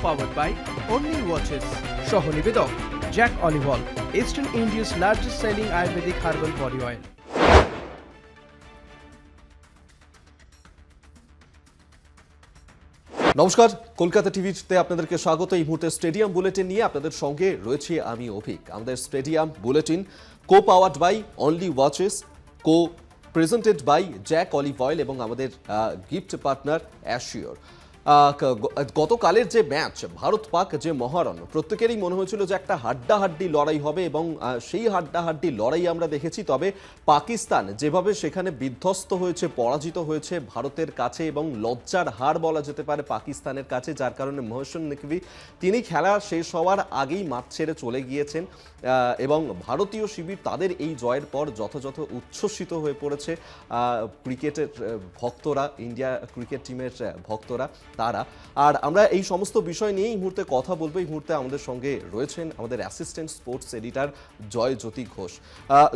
powered by Only Watches. সহ নিবেদক Jack অলিভল, Eastern India's largest selling Ayurvedic herbal body oil. নমস্কার, কলকাতা টিভিতে আপনাদেরকে স্বাগত। এই মুহূর্তে স্টেডিয়াম বুলেটিন নিয়ে আপনাদের সঙ্গে রয়েছে আমি অভিক। আমাদের stadium bulletin co powered by only watches, co presented by jack olive oil এবং আমাদের গিফট পার্টনার অ্যাশিওর। গতকালের যে ম্যাচ ভারত পাক যে মহারণ, প্রত্যেকেরই মনে হয়েছিল যে একটা হাড্ডাহাড্ডি লড়াই হবে এবং সেই হাড্ডাহাড্ডি লড়াই আমরা দেখেছি। তবে পাকিস্তান যেভাবে সেখানে বিধ্বস্ত হয়েছে, পরাজিত হয়েছে ভারতের কাছে এবং লজ্জার হার বলা যেতে পারে পাকিস্তানের কাছে, যার কারণে মহসিন নকভি তিনি খেলা শেষ হওয়ার আগেই মাঠ ছেড়ে চলে গিয়েছেন এবং ভারতীয় শিবির তাদের এই জয়ের পর যথাযথ উচ্ছ্বসিত হয়ে পড়েছে ক্রিকেটের ভক্তরা, ইন্ডিয়া ক্রিকেট টিমের ভক্তরা তারা। আর আমরা এই সমস্ত বিষয় নিয়ে এই মুহূর্তে কথা বলবো। এই মুহূর্তে আমাদের সঙ্গে রয়েছেন আমাদের assistant sports editor Joyjyoti Ghosh.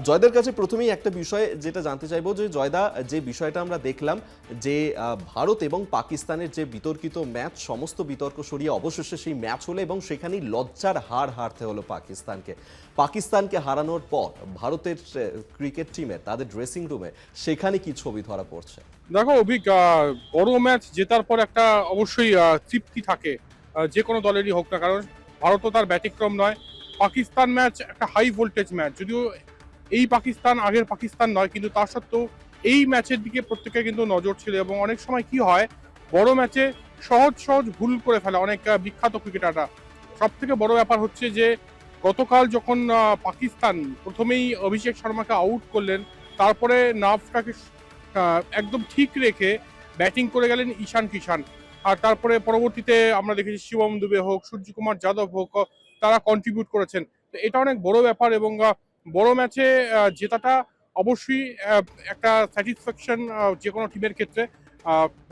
Joydar কাছে প্রথমেই একটা বিষয় যেটা জানতে চাইবো যে জয়দা, যে বিষয়টা আমরা দেখলাম যে ভারত এবং পাকিস্তানের যে বিতর্কিত ম্যাচ, সমস্ত বিতর্ক সরিয়ে অবশেষে সেই ম্যাচ হলো এবং সেখানেই লজ্জার হার হারতে হলো পাকিস্তানকে হারানোর পর ভারতের ক্রিকেট টিমের তাদের ড্রেসিং রুমে সেখানে কি ছবি ধরা পড়ছে? দেখো অভিক, বড় ম্যাচ জেতার পর একটা অবশ্যই তৃপ্তি থাকে যে কোনো দলেরই হোক না, কারণ ভারতও তার ব্যতিক্রম নয়। পাকিস্তান ম্যাচ একটা হাই ভোল্টেজ ম্যাচ, যদিও এই পাকিস্তান আগের পাকিস্তান নয়, কিন্তু তা সত্ত্বেও এই ম্যাচের দিকে প্রত্যেকের কিন্তু নজর ছিল। এবং অনেক সময় কি হয়, বড় ম্যাচে সহজ ভুল করে ফেলে অনেক বিখ্যাত ক্রিকেটাররা। সব থেকে বড় ব্যাপার হচ্ছে যে গতকাল যখন পাকিস্তান প্রথমেই অভিষেক শর্মাকে আউট করলেন, তারপরে নার্ভটাকে একদম ঠিক রেখে ব্যাটিং করে গেলেন ঈশান কিষান। আর তারপরে পরবর্তীতে আমরা দেখেছি শিবম দুবে হোক, সূর্যকুমার যাদব হোক, তারা কন্ট্রিবিউট করেছেন। তো এটা অনেক বড় ব্যাপার এবং বড় ম্যাচে জেতাটা অবশ্যই একটা স্যাটিসফ্যাকশন যে কোনো টিমের ক্ষেত্রে।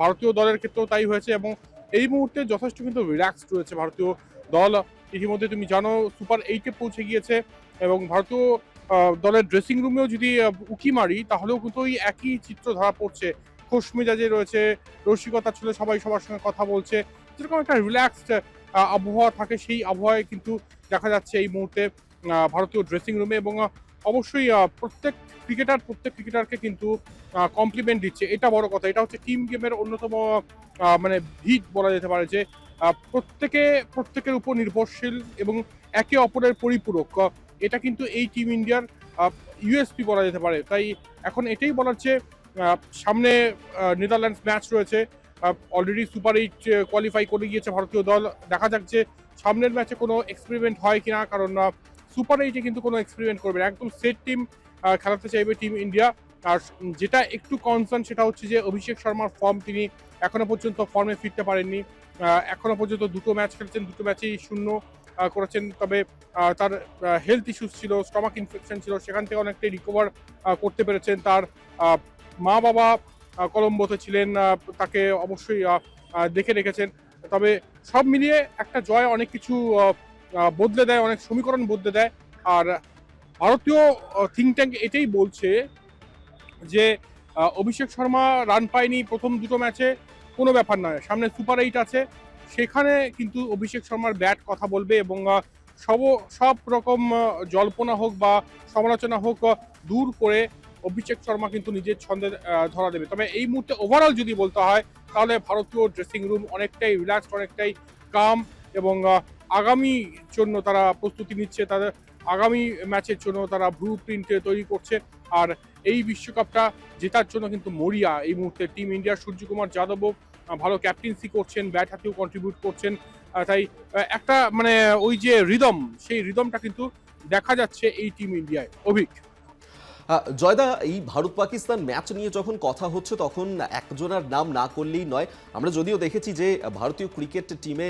ভারতীয় দলের ক্ষেত্রেও তাই হয়েছে এবং এই মুহূর্তে যথেষ্ট কিন্তু রিল্যাক্সড রয়েছে ভারতীয় দল। ইতিমধ্যে তুমি জানো সুপার 8-এ পৌঁছে গিয়েছে এবং ভারতীয় দলের ড্রেসিং রুমেও যদি উকি মারি তাহলেও কিন্তু ওই একই চিত্র ধরা পড়ছে। খোশ মেজাজে রয়েছে, রসিকতা ছিল, সবাই সবার সঙ্গে কথা বলছে, যেরকম একটা রিল্যাক্সড আবহাওয়া থাকে সেই আবহাওয়ায় কিন্তু দেখা যাচ্ছে এই মুহূর্তে ভারতীয় ড্রেসিং রুমে। এবং অবশ্যই প্রত্যেক ক্রিকেটারকে কিন্তু কমপ্লিমেন্ট দিচ্ছে, এটা বড় কথা। এটা হচ্ছে টিম গেমের অন্যতম মানে ভিত বলা যেতে পারে, যে প্রত্যেকের উপর নির্ভরশীল এবং একে অপরের পরিপূরক। এটা কিন্তু এই টিম ইন্ডিয়ার ইউএসপি বলা যেতে পারে। তাই এখন এটাই বলার যে সামনে নেদারল্যান্ডস ম্যাচ রয়েছে, অলরেডি সুপার 8 কোয়ালিফাই করে গিয়েছে ভারতীয় দল। দেখা যাক যে সামনের ম্যাচে কোনো এক্সপেরিমেন্ট হয় কিনা, কারণ সুপার 8-এ কিন্তু কোনো এক্সপেরিমেন্ট করবে না, একদম সেট টিম খেলাতে চাইবে টিম ইন্ডিয়া। আর যেটা একটু কনসার্ন সেটা হচ্ছে যে অভিষেক শর্মার ফর্ম, তিনি এখনো পর্যন্ত ফর্মে ফিরতে পারেননি। এখনো পর্যন্ত দুটো ম্যাচ খেলছেন, দুটো ম্যাচেই শূন্য করেছেন। তবে তার হেলথ ইস্যুস ছিল, স্টমাক ইনফেকশন ছিল, সেখান থেকে অনেকটাই রিকভার করতে পেরেছেন। তার মা বাবা কলম্বোতে ছিলেন, তাকে অবশ্যই দেখে রেখেছেন। তবে সব মিলিয়ে একটা জয় অনেক কিছু বদলে দেয়, অনেক সমীকরণ বদলে দেয়। আর ভারতীয় থিঙ্ক ট্যাঙ্ক এটাই বলছে যে অভিষেক শর্মা রান পায়নি প্রথম দুটো ম্যাচে, কোনো ব্যাপার নয়, সামনে সুপার 8 আছে, সেখানে কিন্তু অভিষেক শর্মার ব্যাট কথা বলবে এবং সব রকম জল্পনা হোক বা সমালোচনা হোক দূর করে অভিষেক শর্মা কিন্তু নিজের ছন্দে ধরা দেবে। তবে এই মুহূর্তে ওভারঅল যদি বলতে হয় তাহলে ভারতীয় ড্রেসিং রুম অনেকটাই রিল্যাক্সড, অনেকটাই কাম এবং আগামীর জন্য তারা প্রস্তুতি নিচ্ছে, তাদের আগামী ম্যাচের জন্য তারা ব্লু প্রিন্ট তৈরি করছে। আর এই বিশ্বকাপটা জেতার জন্য কিন্তু মরিয়া এই মুহূর্তে টিম ইন্ডিয়ার। সূর্যকুমার যাদবও ভালো ক্যাপ্টেন্সি করছেন, ব্যাট হাতেও কন্ট্রিবিউট করছেন। তাই একটা মানে ওই যে রিদম, সেই রিদমটা কিন্তু দেখা যাচ্ছে এই টিম ইন্ডিয়ায়। অভিক, জয়দা, এই ভারত পাকিস্তান ম্যাচ নিয়ে যখন কথা হচ্ছে তখন একজনের নাম না করলেই নয়। আমরা যদিও দেখেছি যে ভারতীয় ক্রিকেট টিমে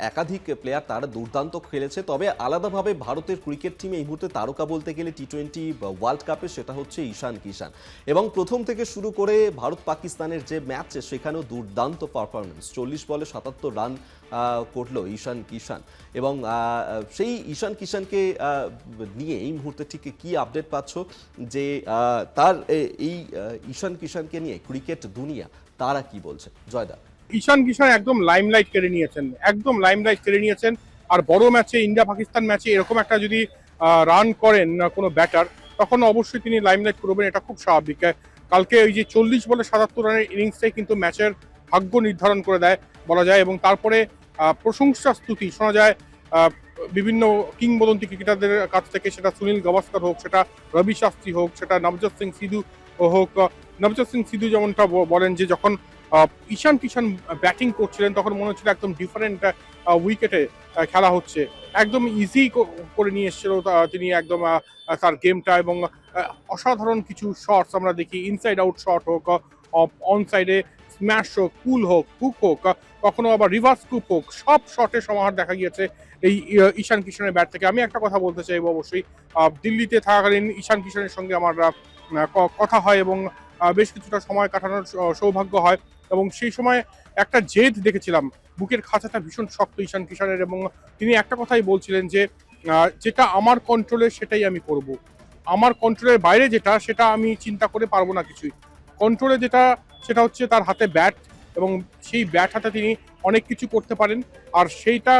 একাধিক প্লেয়ার তারা দুর্দান্ত খেলেছে, তবে আলাদাভাবে ভারতের ক্রিকেট টিমে এই মুহূর্তে তারকা বলতে গেলে টি-20 ওয়ার্ল্ড কাপে সেটা হচ্ছে ঈশান কিষান। এবং প্রথম থেকে শুরু করে ভারত পাকিস্তানের যে ম্যাচ সেখানেও দুর্দান্ত পারফরমেন্স, 40 বলে 77 রান করলো ঈশান কিষান। এবং সেই ঈশান কিষানকে নিয়ে এই মুহূর্তে ঠিক কি আপডেট পাচ্ছ যে তার এই ঈশান কিষানকে নিয়ে ক্রিকেট দুনিয়া তারা কি বলছে? জয়দা। ঈশান কিষান একদম লাইমলাইট কেড়ে নিয়েছেন। আর বড় ম্যাচে, ইন্ডিয়া পাকিস্তান ম্যাচে এরকম একটা যদি রান করেন কোনো ব্যাটার, তখন অবশ্যই তিনি লাইমলাইট করবেন, এটা খুব স্বাভাবিক। কালকে ওই যে 40 বলে 77 রানের ইনিংসটাই কিন্তু ম্যাচের ভাগ্য নির্ধারণ করে দেয় বলা যায়। এবং তারপরে প্রশংসা স্তুতি শোনা যায় বিভিন্ন কিংবদন্তি ক্রিকেটারদের কাছ থেকে, সেটা সুনীল গাভাস্কর হোক, সেটা রবি শাস্ত্রী হোক, সেটা নবজোৎ সিং সিধু হোক। নবজোৎ সিং সিধু যেমনটা বলেন যে যখন ঈশান কিষান ব্যাটিং করছিলেন তখন মনে হচ্ছিল একদম ডিফারেন্ট উইকেটে খেলা হচ্ছে, একদম ইজি করে নিয়ে এসেছিল তিনি একদম তার গেমটা। এবং অসাধারণ কিছু শটস আমরা দেখি, ইনসাইড আউট শট হোক, অন সাইডে স্ম্যাশ হোক, পুল হোক, হুক হোক, কখনো আবার রিভার্স কুপ হোক, সব শটের সমাহার দেখা গিয়েছে এই ঈশান কিষানের ব্যাট থেকে। আমি একটা কথা বলতে চাইবো, অবশ্যই দিল্লিতে থাকাকালীন ঈশান কিষানের সঙ্গে আমার কথা হয় এবং বেশ কিছুটা সময় কাটানোর সৌভাগ্য হয়। এবং সেই সময় একটা জেদ দেখেছিলাম, বুকের খাঁচাটা ভীষণ শক্ত ঈশান কিষানের। এবং তিনি একটা কথাই বলছিলেন যে যেটা আমার কন্ট্রোলে সেটাই আমি করব, আমার কন্ট্রোলের বাইরে যেটা, সেটা আমি চিন্তা করে পারবো না কিছুই। কন্ট্রোলে যেটা, সেটা হচ্ছে তার হাতে ব্যাট, এবং সেই ব্যাট হাতে তিনি অনেক কিছু করতে পারেন। আর সেইটা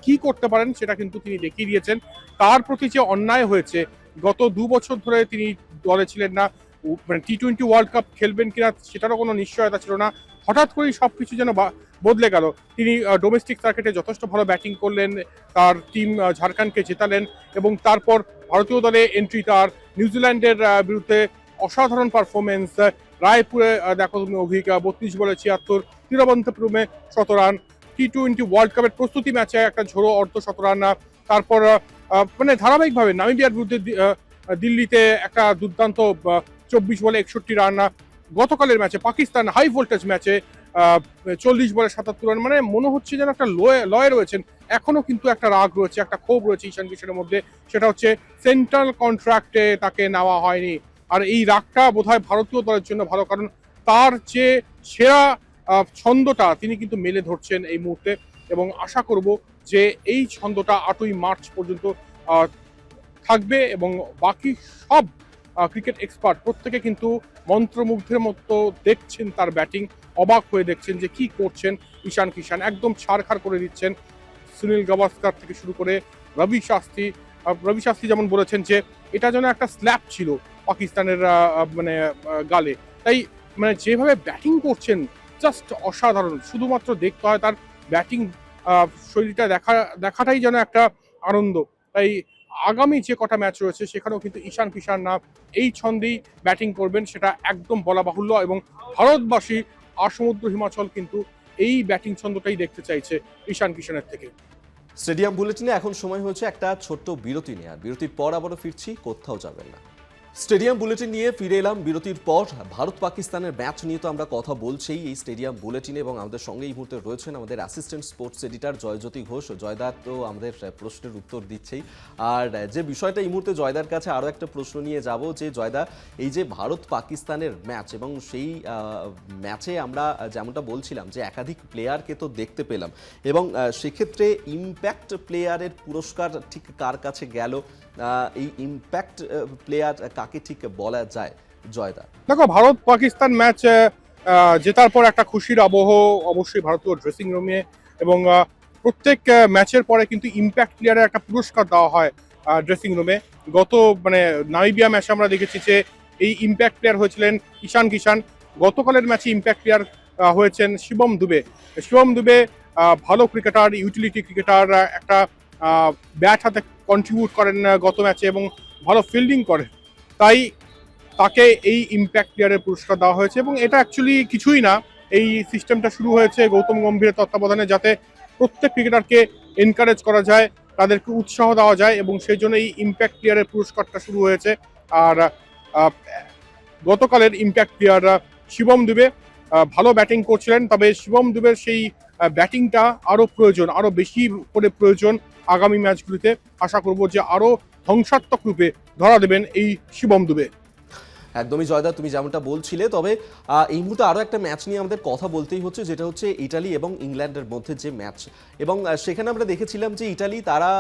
কি করতে পারেন সেটা কিন্তু তিনি দেখিয়ে দিয়েছেন। তার প্রতি যে অন্যায় হয়েছে, গত 2 বছর ধরে তিনি দলে ছিলেন না, মানে T20 ওয়ার্ল্ড কাপ খেলবেন কিনা সেটারও কোনো নিশ্চয়তা ছিল না। হঠাৎ করেই সবকিছু যেন বদলে গেল। তিনি ডোমেস্টিক সার্কিটে যথেষ্ট ভালো ব্যাটিং করলেন, তার টিম ঝাড়খণ্ডকে জেতালেন, এবং তারপর ভারতীয় দলে এন্ট্রি তার, নিউজিল্যান্ডের বিরুদ্ধে অসাধারণ পারফরমেন্স, রায়পুরে দেখো তুমি অভিজ্ঞ 32 বলে 76, তিরুবনন্তপুরমে 100 রান, T20 ওয়ার্ল্ড কাপের প্রস্তুতি ম্যাচে একটা ঝোড়ো অর্ধ 100 রান, তারপর মানে ধারাবাহিকভাবে নামিবিয়ার বিরুদ্ধে দিল্লিতে একটা দুর্দান্ত 24 বলে 61 রান, গতকালের ম্যাচে পাকিস্তান হাই ভোল্টেজ ম্যাচে 40 বলে 77 রান। মানে মনে হচ্ছে যেন একটা লয়ে রয়েছেন, এখনো কিন্তু একটা রাগ রয়েছে, একটা ক্ষোভ রয়েছে ঈশান কিষানের মধ্যে। সেটা হচ্ছে সেন্ট্রাল কন্ট্রাক্টে তাকে নেওয়া হয়নি। আর এই রাগটা বোধহয় ভারতীয় দলের জন্য ভালো, কারণ তার যে সেরা ছন্দটা তিনি কিন্তু মেলে ধরছেন এই মুহূর্তে। এবং আশা করব যে এই ছন্দটা 8ই মার্চ পর্যন্ত থাকবে, এবং বাকি সব ক্রিকেট এক্সপার্ট প্রত্যেকে কিন্তু মন্ত্রমুগ্ধের মতো দেখছেন তার ব্যাটিং, অবাক হয়ে দেখছেন যে কি করছেন ঈশান কিষান, একদম ছাড়খাড় করে দিচ্ছেন। সুনীল গাভাস্কর থেকে শুরু করে রবি শাস্ত্রী যেমন বলেছেন যে এটা যেন একটা স্ল্যাপ ছিল পাকিস্তানের গালে। তাই মানে যেভাবে ব্যাটিং করছেন জাস্ট অসাধারণ, শুধুমাত্র দেখতে হয় তার ব্যাটিং শৈলীটা দেখাটাই যেন একটা আনন্দ। তাই আগামী যে কটা ম্যাচ রয়েছে সেখানেও কিন্তু ঈশান কিষান না এই ছন্দেই ব্যাটিং করবেন, সেটা একদম বলা বাহুল্য। এবং ভারতবাসী আর সমুদ্র হিমাচল কিন্তু এই ব্যাটিং ছন্দটাই দেখতে চাইছে ঈশান কিষানের থেকে। স্টেডিয়াম বুলেটিনে এখন সময় হয়েছে একটা ছোট্ট বিরতি নেওয়ার। বিরতির পর আবারও ফিরছি, কোথাও যাবেন না। স্টেডিয়াম বুলেটিন নিয়ে ফিরে এলাম বিরতির পর। ভারত পাকিস্তানের ম্যাচ নিয়ে তো আমরা কথা বলছি এই স্টেডিয়াম বুলেটিনে, এবং আমাদের সঙ্গে এই মুহূর্তে রয়েছেন আমাদের assistant sports editor Joyjyoti Ghosh. Joydar তো আমাদের প্রশ্নের উত্তর দিচ্ছেই, আর যে বিষয়টা এই মুহূর্তে জয়দার কাছে আরও একটা প্রশ্ন নিয়ে যাব যে জয়দা, এই যে ভারত পাকিস্তানের ম্যাচ, এবং সেই ম্যাচে আমরা যেমনটা বলছিলাম যে একাধিক প্লেয়ারকে তো দেখতে পেলাম, এবং সেক্ষেত্রে ইম্প্যাক্ট প্লেয়ারের পুরস্কার ঠিক কার কাছে গেল, এই ইম্প্যাক্ট প্লেয়ার কাকে ঠিক বলা যায় জয়দা? দেখো, ভারত পাকিস্তান ম্যাচ জেতার পর একটা খুশির আবহ অবশ্যই ভারতীয় ড্রেসিং রুমে, এবং প্রত্যেক ম্যাচের পরে কিন্তু ইম্প্যাক্ট প্লেয়ারের একটা পুরস্কার দেওয়া হয় ড্রেসিং রুমে। গত নামিবিয়া ম্যাচে আমরা দেখেছি যে এই ইম্প্যাক্ট প্লেয়ার হয়েছিলেন ঈশান কিষান। গতকালের ম্যাচে ইম্প্যাক্ট প্লেয়ার হয়েছেন শিবম দুবে। ভালো ক্রিকেটার, ইউটিলিটি ক্রিকেটার, একটা ব্যাট হাতে কন্ট্রিবিউট করেন গত ম্যাচে, এবং ভালো ফিল্ডিং করেন, তাই তাকে এই ইম্প্যাক্ট প্লেয়ারের পুরস্কার দেওয়া হয়েছে। এবং এটা অ্যাকচুয়ালি কিছুই না, এই সিস্টেমটা শুরু হয়েছে গৌতম গম্ভীরের তত্ত্বাবধানে, যাতে প্রত্যেক ক্রিকেটারকে এনকারেজ করা যায়, তাদেরকে উৎসাহ দেওয়া যায়, এবং সেই জন্য এই ইম্প্যাক্ট প্লেয়ারের পুরস্কারটা শুরু হয়েছে। আর গতকালের ইম্প্যাক্ট প্লেয়ার শিবম দুবে ভালো ব্যাটিং করছিলেন, তবে শিবম দুবের সেই ব্যাটিংটা আরো বেশি করে প্রয়োজন আগামী ম্যাচগুলিতে। আশা করব যে আরো ধ্বংসাত্মক রূপে ধরা দেবেন এই শিবম দুবে। একদমই জয়দা, তুমি যেমনটা বলছিলে, তবে এই মুহূর্তে আরও একটা ম্যাচ নিয়ে আমাদের কথা বলতেই হচ্ছে, যেটা হচ্ছে ইটালি এবং ইংল্যান্ডের মধ্যে যে ম্যাচ। এবং সেখানে আমরা দেখেছিলাম যে ইটালি তারা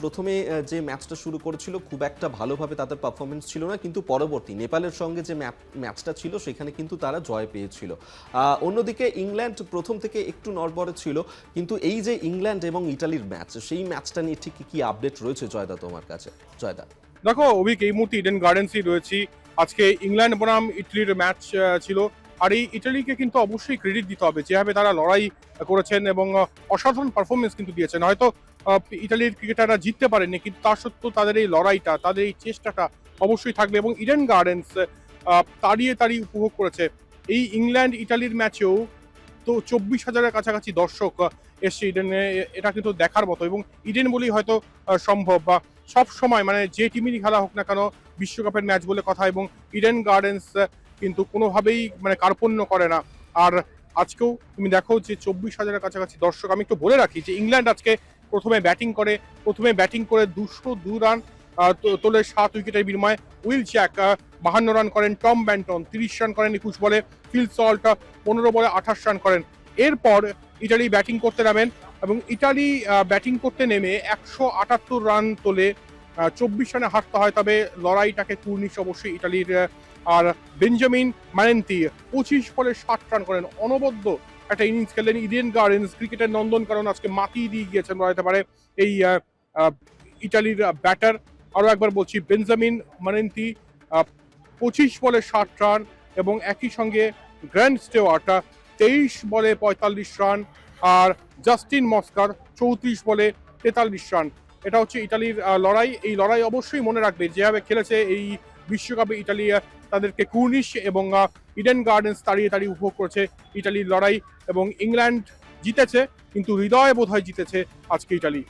প্রথমে যে ম্যাচটা শুরু করেছিল খুব একটা ভালোভাবে তাদের পারফরমেন্স ছিল না, কিন্তু পরবর্তী নেপালের সঙ্গে যে ম্যাচটা ছিল সেখানে কিন্তু তারা জয় পেয়েছিল। অন্যদিকে ইংল্যান্ড প্রথম থেকে একটু নড়বড়ে ছিল, কিন্তু এই যে ইংল্যান্ড এবং ইটালির ম্যাচ, সেই ম্যাচটা নিয়ে ঠিক কি আপডেট রয়েছে জয়দা তোমার কাছে? জয়দা, দেখো অভিক, এই মুহূর্তে ইডেন গার্ডেন্সই রয়েছি। আজকে ইংল্যান্ড বনাম ইটালির ম্যাচ ছিল, আর এই ইটালিকে কিন্তু অবশ্যই ক্রেডিট দিতে হবে যেভাবে তারা লড়াই করেছেন এবং অসাধারণ পারফরমেন্স কিন্তু দিয়েছেন। হয়তো ইটালির ক্রিকেটাররা জিততে পারেননি, কিন্তু তা সত্ত্বেও তাদের এই লড়াইটা, তাদের এই চেষ্টাটা অবশ্যই থাকবে এবং ইডেন গার্ডেন্স তাড়িয়ে উপভোগ করেছে। এই ইংল্যান্ড ইটালির ম্যাচেও তো 24,000-এর কাছাকাছি দর্শক এসছে ইডেনে, এটা কিন্তু দেখার মতো। এবং ইডেন বলেই হয়তো সম্ভব, বা সব সময় মানে যে টিমেরই খেলা হোক না কেন বিশ্বকাপের ম্যাচ বলে কথা, এবং ইডেন গার্ডেন্স কিন্তু কোনোভাবেই মানে কার্পণ্য করে না। আর আজকেও তুমি দেখো যে 24,000-এর কাছাকাছি দর্শক। আমি একটু বলে রাখি যে ইংল্যান্ড আজকে প্রথমে ব্যাটিং করে 202 রান তোলে 7 উইকেটের বিনিময়ে। উইল জ্যাক 52 রান করেন, টম ব্যান্টন 30 রান করেন 21 বলে, ফিল সল্ট 15 বলে 28 রান করেন। এরপর ইটালি ব্যাটিং করতে নামেন এবং ইটালি ব্যাটিং করতে নেমে 178 রান তোলে, 24 রানে হারতে হয়। তবে লড়াইটাকে কুর্নিশ অবশ্যই ইটালির। আর বেঞ্জামিন ম্যানেন্তি 25 বলে 60 রান করেন, অনবদ্য একটা ইনিংস খেললেন। ইডেন গার্ডেন্স ক্রিকেটের নন্দন, কারণ আজকে মাতিয়ে দিয়ে গিয়েছেন বলা যেতে পারে এই ইটালির ব্যাটার। আরো একবার বলছি, বেঞ্জামিন ম্যানেন্তি 25 বলে 60 রান, এবং একই সঙ্গে গ্র্যান্ড স্টেওয়ার্ট 23 বলে 45 রান, আর জাস্টিন মস্কার 34 বলে 43 রান। এটা হচ্ছে ইটালির লড়াই। এই লড়াই অবশ্যই মনে রাখবে, যেভাবে খেলেছে এই বিশ্বকাপে ইটালি, তাদেরকে কুর্নিশ এবং ইডেন গার্ডেন্স তাড়িয়ে উপভোগ করেছে ইটালির লড়াই। এবং ইংল্যান্ড জিতেছে, কিন্তু হৃদয়ে বোধহয় জিতেছে আজকে ইটালি।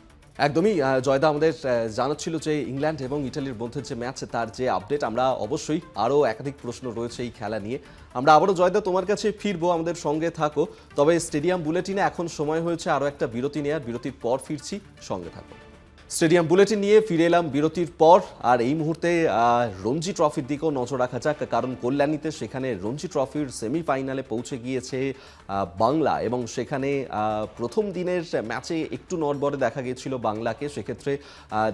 একদমই জয়দা, আমাদের জানাচ্ছিল যে ইংল্যান্ড এবং ইটালির মধ্যে যে ম্যাচ, তার যে আপডেট। আমরা অবশ্যই আরও একাধিক প্রশ্ন রয়েছে এই খেলা নিয়ে, আমরা আবারও জয়দা তোমার কাছে ফিরবো, আমাদের সঙ্গে থাকো। তবে স্টেডিয়াম বুলেটিনে এখন সময় হয়েছে আরও একটা বিরতি নেওয়ার, বিরতির পর ফিরছি, সঙ্গে থাকো। স্টেডিয়াম বুলেটিন নিয়ে ফিরে এলাম বিরতির পর, আর এই মুহূর্তে রঞ্জি ট্রফির দিকেও নজর রাখা যাক, কারণ কল্যাণীতে সেখানে রঞ্জি ট্রফির সেমিফাইনালে পৌঁছে গিয়েছে বাংলা, এবং সেখানে প্রথম দিনের ম্যাচে একটু নড়বড়ে দেখা গিয়েছিল বাংলাকে। সেক্ষেত্রে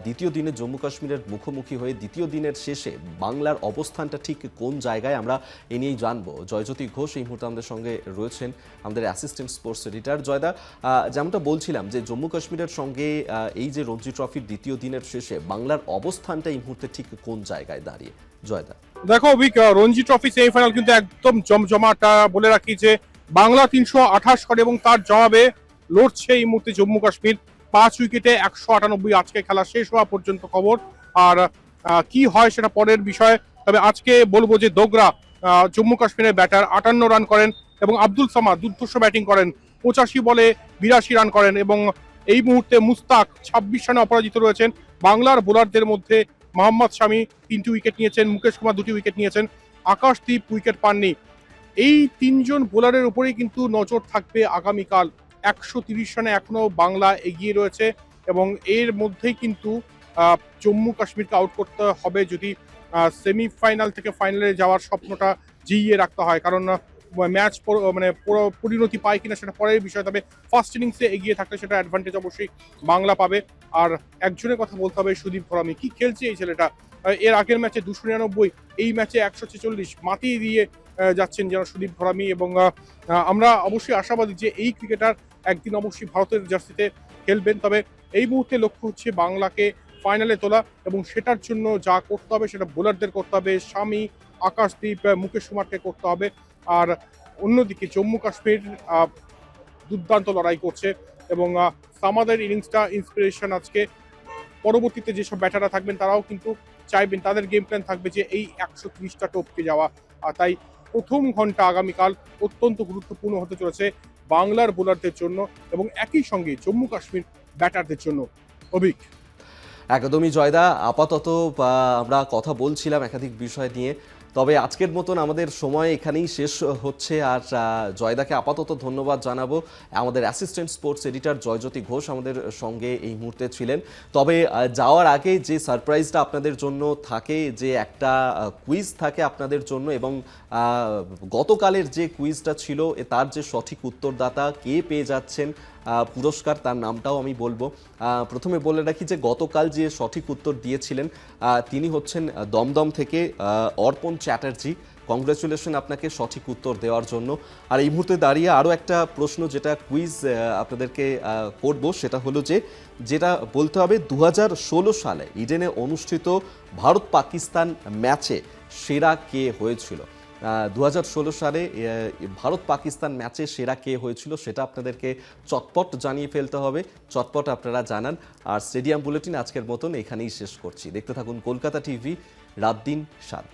দ্বিতীয় দিনে জম্মু কাশ্মীরের মুখোমুখি হয়ে দ্বিতীয় দিনের শেষে বাংলার অবস্থানটা ঠিক কোন জায়গায়, আমরা এ নিয়েই জানবো। জয়জ্যোতি ঘোষ এই মুহূর্তে আমাদের সঙ্গে রয়েছেন, আমাদের অ্যাসিস্ট্যান্ট স্পোর্টস এডিটর। জয়দা, যেমনটা বলছিলাম যে জম্মু কাশ্মীরের সঙ্গে এই যে রঞ্জি ট্রফির দ্বিতীয় দিনের শেষে বাংলার অবস্থানটা এই মুহূর্তে ঠিক কোন জায়গায় দাঁড়িয়ে? জয়দা, দেখো রঞ্জি ট্রফি সেমিফাইনাল কিন্তু একদম জমজমাটা। বলে রাখি যে বাংলা 328 করে এবং তার জবাবে লড়ছে এই মুহূর্তে জম্মু কাশ্মীর 5 উইকেটে 198। আজকে খেলা শেষ হওয়া পর্যন্ত খবর, আর কি হয় সেটা পরের বিষয়। তবে আজকে বলবো যে দোগরা জম্মু কাশ্মীরের ব্যাটার 58 রান করেন, এবং আব্দুল সামাদ দুর্ধর্ষ ব্যাটিং করেন, 85 বলে 82 রান করেন। এবং এই মুহূর্তে মুস্তাক 26 রানে অপরাজিত রয়েছেন। বাংলার বোলারদের মধ্যে মোহাম্মদ শামি 3টি উইকেট নিয়েছেন, মুকেশ কুমার 2টি উইকেট নিয়েছেন, আকাশদীপ উইকেট পাননি। এই 3জন বোলারের উপরেই কিন্তু নজর থাকবে আগামীকাল। 130 রানে এখনো বাংলা এগিয়ে রয়েছে, এবং এর মধ্যেই কিন্তু জম্মু কাশ্মীরকে আউট করতে হবে যদি সেমিফাইনাল থেকে ফাইনালে যাওয়ার স্বপ্নটা জিইয়ে রাখতে হয়। কারণ ম্যাচ মানে পুরো পরিণতি পায় কিনা সেটা পরের বিষয়। তবে ফার্স্ট ইনিংসে এগিয়ে থাকলে সেটা অ্যাডভান্টেজ অবশ্যই বাংলা পাবে। আর একজনের কথা বলতে হবে, সুদীপ ঘরামি। কি খেলছে এই ছেলেটা! এর আগের ম্যাচে 299, এই ম্যাচে 146, মাতিয়ে দিয়ে যাচ্ছেন যেন সুদীপ ঘরামি। এবং আমরা অবশ্যই আশাবাদী যে এই ক্রিকেটার একদিন অবশ্যই ভারতের জার্সিতে খেলবেন। তবে এই মুহূর্তে লক্ষ্য হচ্ছে বাংলাকে ফাইনালে তোলা, এবং সেটার জন্য যা করতে হবে সেটা বোলারদের করতে হবে। শামি, আকাশদীপ, মুকেশ কুমারকে করতে হবে। আর অন্যদিকে জম্মু কাশ্মীর দুর্দান্ত লড়াই করছে, এবং সামাদের ইনিংসটা ইন্সপিরেশন। আজকে পরবর্তীতে যেসব ব্যাটাররা থাকবেন তারাও কিন্তু চাইবেন, তাদের গেম প্ল্যান থাকবে যে এই 130টা টপকে যাওয়া। আর তাই প্রথম ঘন্টা আগামীকাল অত্যন্ত গুরুত্বপূর্ণ হতে চলেছে বাংলার বোলারদের জন্য, এবং একই সঙ্গে জম্মু কাশ্মীর ব্যাটারদের জন্য। অভিক, একদমই জয়দা, আপাতত আমরা কথা বলছিলাম একাধিক বিষয় নিয়ে। তবে আজকের মতন আমাদের সময় এখানেই শেষ হচ্ছে। আর জয়দাকে আপাতত ধন্যবাদ জানাবো। আমাদের assistant sports editor Joyjyoti Ghosh আমাদের সঙ্গে এই মুহূর্তে ছিলেন। তবে যাওয়ার আগে যে সারপ্রাইজটা আপনাদের জন্য থাকে, যে একটা কুইজ থাকে আপনাদের জন্য, এবং গতকালের যে কুইজটা ছিল তার যে সঠিক উত্তরদাতা কে পেয়ে যাচ্ছেন পুরস্কার, তার নামটাও আমি বলবো। প্রথমে বলে রাখি যে গতকাল যে সঠিক উত্তর দিয়েছিলেন তিনি হচ্ছেন দমদম থেকে অর্পণ চ্যাটার্জি। কংগ্রেচুলেশন আপনাকে সঠিক উত্তর দেওয়ার জন্য। আর এই মুহূর্তে দাঁড়িয়ে আরও একটা প্রশ্ন, যেটা কুইজ আপনাদেরকে করব, সেটা হলো যেটা বলতে হবে 2016 সালে ইডেনে অনুষ্ঠিত ভারত পাকিস্তান ম্যাচে সেরা কে হয়েছিল। 2016 সালে ভারত পাকিস্তান ম্যাচে সেরা কে হয়েছিল সেটা আপনাদেরকে চটপট জানিয়ে ফেলতে হবে। চটপট আপনারা জানান। আর স্টেডিয়াম বুলেটিন আজকের মতন এখানেই শেষ করছি। দেখতে থাকুন কলকাতা টিভি, রাত দিন 7।